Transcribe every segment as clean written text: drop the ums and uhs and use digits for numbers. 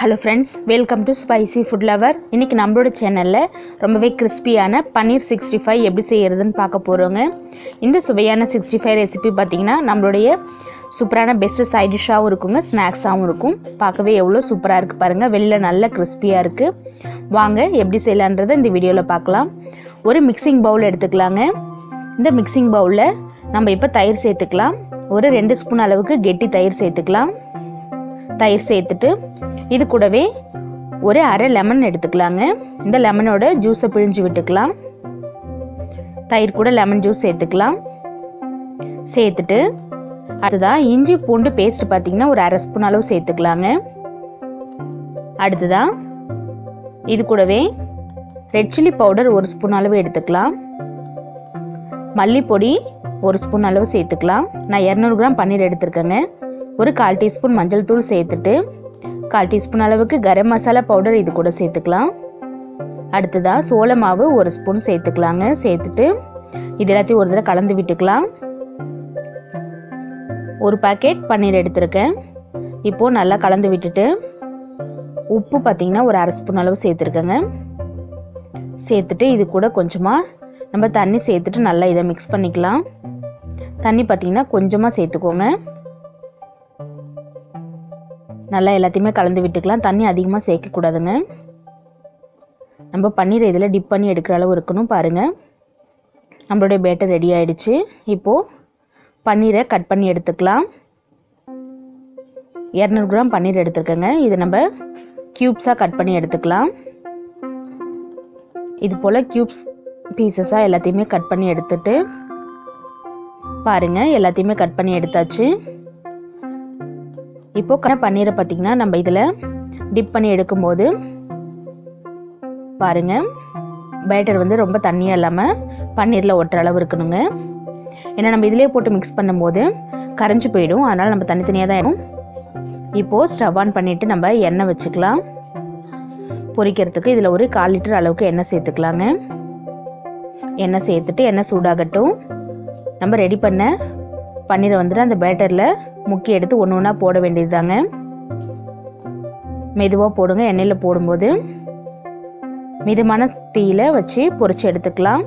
Hello friends, welcome to Spicy Food Lover. இன்னைக்கு நம்மளோட சேனல்ல ரொம்பவே கிறிஸ்பியான பன்னீர் 65 எப்படி செய்யறதுன்னு பார்க்க போறோங்க. இந்த சுவையான 65 ரெசிபி பாத்தீங்கன்னா நம்மளுடைய சூப்பரான பெஸ்ட் சைடு டிஷ்ஷாவும் இருக்குங்க, ஸ்நாக்ஸாவும் இருக்கும். பார்க்கவே எவ்வளவு சூப்பரா இருக்கு பாருங்க. வெளியில நல்ல கிறிஸ்பியா இருக்கு. வாங்க எப்படி செய்யலாம்ன்றதை இந்த வீடியோல பார்க்கலாம். ஒரு மிக்சிங் பவுல் எடுத்துக்கலாங்க. இந்த மிக்சிங் பவுல்ல நம்ம இப்ப தயிர் சேர்த்துக்கலாம். ஒரு 2 ஸ்பூன் அளவுக்கு கெட்டி தயிர் சேர்த்துக்கலாம். தயிர் சேர்த்துட்டு இது கூடவே ஒரு அரை லெமன் எடுத்துக்கலாங்க. இந்த லெமனோட ஜூஸை பிழிஞ்சு விட்டுக்கலாம். தயிர் கூட லெமன் ஜூஸ் சேர்த்துக்கலாம். சேர்த்துட்டு அடுத்ததான் இஞ்சி பூண்டு பேஸ்ட் பார்த்தீங்கன்னா ஒரு அரை ஸ்பூன் அளவு சேர்த்துக்கலாங்க. அடுத்ததான் இது கூடவே ரெட் சில்லி பவுடர் ஒரு ஸ்பூன் அளவு எடுத்துக்கலாம். மல்லிப்பொடி ஒரு ஸ்பூன் அளவு சேர்த்துக்கலாம். நான் 200 கிராம் பன்னீர் எடுத்துருக்கேங்க. ஒரு 1/4 டீஸ்பூன் மஞ்சள் தூள் சேர்த்துட்டு 1/4 டீஸ்பூன் அளவுக்கு கரம் மசாலா பவுடர் இது கூட சேர்த்துக்கலாம். அடுத்ததாக சோள மாவு ஒரு ஸ்பூன் சேர்த்துக்கலாங்க. சேர்த்துட்டு இது எல்லாத்தையும் ஒரு தடவை கலந்து விட்டுக்கலாம். ஒரு பாக்கெட் பன்னீர் எடுத்திருக்கேன். இப்போது நல்லா கலந்து விட்டுட்டு உப்பு பார்த்திங்கன்னா ஒரு அரை ஸ்பூன் அளவு சேர்த்துருக்கேங்க. சேர்த்துட்டு இது கூட கொஞ்சமாக நம்ம தண்ணி சேர்த்துட்டு நல்லா இதை மிக்ஸ் பண்ணிக்கலாம். தண்ணி பார்த்திங்கன்னா கொஞ்சமாக சேர்த்துக்கோங்க. நல்லா எல்லாத்தையுமே கலந்து விட்டுக்கலாம். தண்ணி அதிகமாக சேர்க்கக்கூடாதுங்க. நம்ம பன்னீர் இதில் டிப் பண்ணி எடுக்கிற அளவு இருக்கணும். பாருங்கள், நம்மளுடைய பேட்டர் ரெடி ஆகிடுச்சு. இப்போது பன்னீரை கட் பண்ணி எடுத்துக்கலாம். 200 கிராம் பன்னீர் எடுத்துருக்கேங்க. இது நம்ம க்யூப்ஸாக கட் பண்ணி எடுத்துக்கலாம். இது போல் க்யூப்ஸ் பீசஸாக எல்லாத்தையுமே கட் பண்ணி எடுத்துட்டு பாருங்கள், எல்லாத்தையுமே கட் பண்ணி எடுத்தாச்சு. இப்போ பன்னீரை பார்த்திங்கன்னா நம்ம இதில் டிப் பண்ணி எடுக்கும்போது பாருங்கள், பேட்டர் வந்து ரொம்ப தண்ணியாக இல்லாமல் பன்னீரில் ஒட்டுற அளவு இருக்கணுங்க. ஏன்னா நம்ம இதிலே போட்டு மிக்ஸ் பண்ணும்போது கரைஞ்சி போயிடும். அதனால் நம்ம தனித்தனியாக தான் இருக்கும். இப்போது ஸ்டவ் ஆன் பண்ணிவிட்டு நம்ம எண்ணெய் வச்சுக்கலாம். பொரிக்கிறதுக்கு இதில் ஒரு 1/4 லிட்டர் அளவுக்கு எண்ணெய் சேர்த்துக்கலாங்க. எண்ணெய் சேர்த்துட்டு எண்ணெய் சூடாகட்டும். நம்ம ரெடி பண்ண பன்னீரை வந்துட்டு அந்த பேட்டரில் முக்கி எடுத்து ஒன்று ஒன்றா போட வேண்டியது தாங்க. மெதுவாக போடுங்க. எண்ணெயில் போடும்போது மிதமான தீயில வச்சு பொரிச்சு எடுத்துக்கலாம்.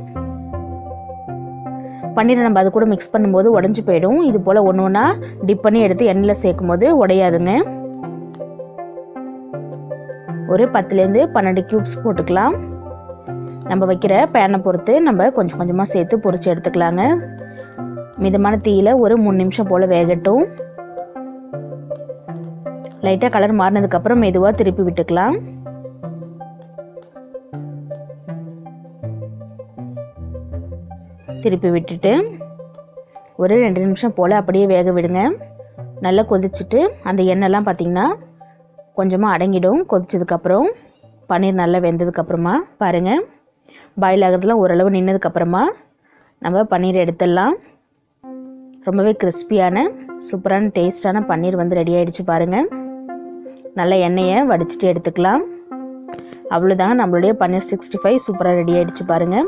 பன்னீரை நம்ம அது கூட மிக்ஸ் பண்ணும்போது உடஞ்சி போயிடும். இது போல் ஒன்று ஒன்றா டிப் பண்ணி எடுத்து எண்ணெயில் சேர்க்கும் போது உடையாதுங்க. ஒரு 10லேருந்து 12 க்யூப்ஸ் போட்டுக்கலாம். நம்ம வைக்கிற பேனை பொறுத்து நம்ம கொஞ்சம் கொஞ்சமாக சேர்த்து பொரிச்சு எடுத்துக்கலாங்க. மிதமான தீயில ஒரு 3 நிமிஷம் போல் வேகட்டும். லைட்டாக கலர் மாறினதுக்கப்புறம் மெதுவாக திருப்பி விட்டுக்கலாம். திருப்பி விட்டுட்டு ஒரு 2 நிமிஷம் போல் அப்படியே வேக விடுங்க. நல்லா கொதிச்சுட்டு அந்த எண்ணெய்லாம் பார்த்திங்கன்னா கொஞ்சமாக அடங்கிடும். கொதிச்சதுக்கப்புறம் பன்னீர் நல்லா வெந்ததுக்கப்புறமா பாருங்கள், பாயில் ஆகிறதுலாம் ஓரளவு நின்னதுக்கப்புறமா நம்ம பன்னீர் எடுத்துடலாம். ரொம்பவே கிறிஸ்பியான சூப்பரான டேஸ்டான பன்னீர் வந்து ரெடி ஆகிடுச்சு பாருங்கள். நல்ல எண்ணெயை வடிச்சிட்டு எடுத்துக்கலாம். அவ்வளோதாங்க, நம்மளுடைய பன்னீர் 65 சூப்பராக ரெடி ஆகிடுச்சு பாருங்கள்.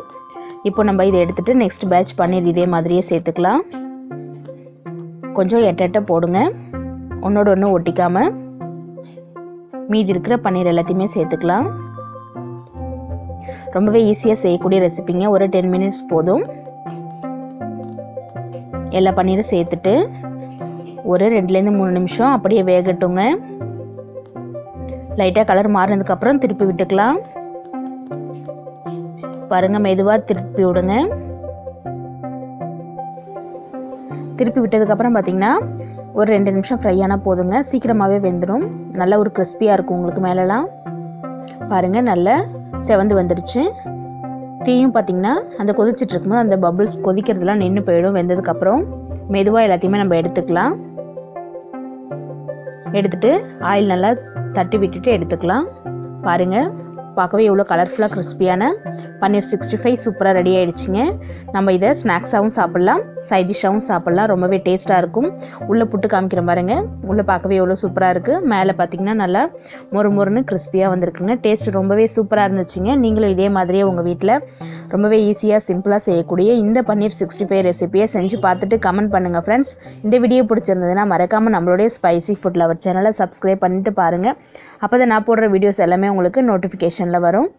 இப்போ நம்ம இதை எடுத்துகிட்டு நெக்ஸ்ட் பேட்ச் பன்னீர் இதே மாதிரியே சேர்த்துக்கலாம். கொஞ்சம் எட்ட போடுங்க, ஒன்றோட ஒன்று ஒட்டிக்காமல். மீதி இருக்கிற பன்னீர் எல்லாத்தையுமே சேர்த்துக்கலாம். ரொம்பவே ஈஸியாக செய்யக்கூடிய ரெசிபிங்க. ஒரு 10 மினிட்ஸ் போதும். எல்லா பன்னீரும் சேர்த்துட்டு ஒரு 2லேருந்து 3 நிமிஷம் அப்படியே வேகட்டுங்க. லைட்டாக கலர் மாறினதுக்கப்புறம் திருப்பி விட்டுக்கலாம். பாருங்கள், மெதுவாக திருப்பி விடுங்க. திருப்பி விட்டதுக்கப்புறம் பார்த்திங்கன்னா ஒரு 2 நிமிஷம் ஃப்ரை ஆனால் போதுங்க. சீக்கிரமாகவே வெந்துடும். நல்ல ஒரு கிறிஸ்பியாக இருக்கும் உங்களுக்கு மேலெலாம். பாருங்கள், நல்லா செவந்து வந்துடுச்சு. தீயும் பார்த்திங்கன்னா அந்த கொதிச்சுட்டு இருக்கும்போது அந்த பபிள்ஸ் கொதிக்கிறதுலாம் நின்று போயிடும். வெந்ததுக்கப்புறம் மெதுவாக எல்லாத்தையுமே நம்ம எடுத்துக்கலாம். எடுத்துகிட்டு ஆயில் நல்லா தட்டி விட்டுட்டு எடுத்துக்கலாம். பாருங்கள், பார்க்கவே எவ்வளோ கலர்ஃபுல்லாக கிறிஸ்பியான பன்னீர் 65 சூப்பராக ரெடி ஆகிடுச்சிங்க. நம்ம இதை ஸ்நாக்ஸாகவும் சாப்பிட்லாம், சைட் டிஷ்ஷாகவும் சாப்பிட்லாம். ரொம்பவே டேஸ்ட்டாக இருக்கும். உள்ளே புட்டு காமிக்கிற பாருங்க, உள்ளே பார்க்கவே எவ்வளோ சூப்பராக இருக்குது. மேலே பார்த்திங்கன்னா நல்லா மொறுன்னு கிறிஸ்பியாக வந்திருக்குங்க. டேஸ்ட் ரொம்பவே சூப்பராக இருந்துச்சுங்க. நீங்களும் இதே மாதிரியே உங்கள் வீட்டில் ரொம்பவே ஈஸியாக சிம்பிளாக செய்யக்கூடிய இந்த பன்னீர் 65 ரெசிபியை செஞ்சு பார்த்துட்டு கமெண்ட் பண்ணுங்கள் ஃப்ரெண்ட்ஸ். இந்த வீடியோ பிடிச்சிருந்ததுன்னா மறக்காமல் நம்மளுடைய ஸ்பைசி ஃபுட் லவர் சேனலை சப்ஸ்கிரைப் பண்ணிட்டு பாருங்கள். அப்போ தான் நான் போடுற வீடியோஸ் எல்லாமே உங்களுக்கு நோட்டிஃபிகேஷனில் வரும்.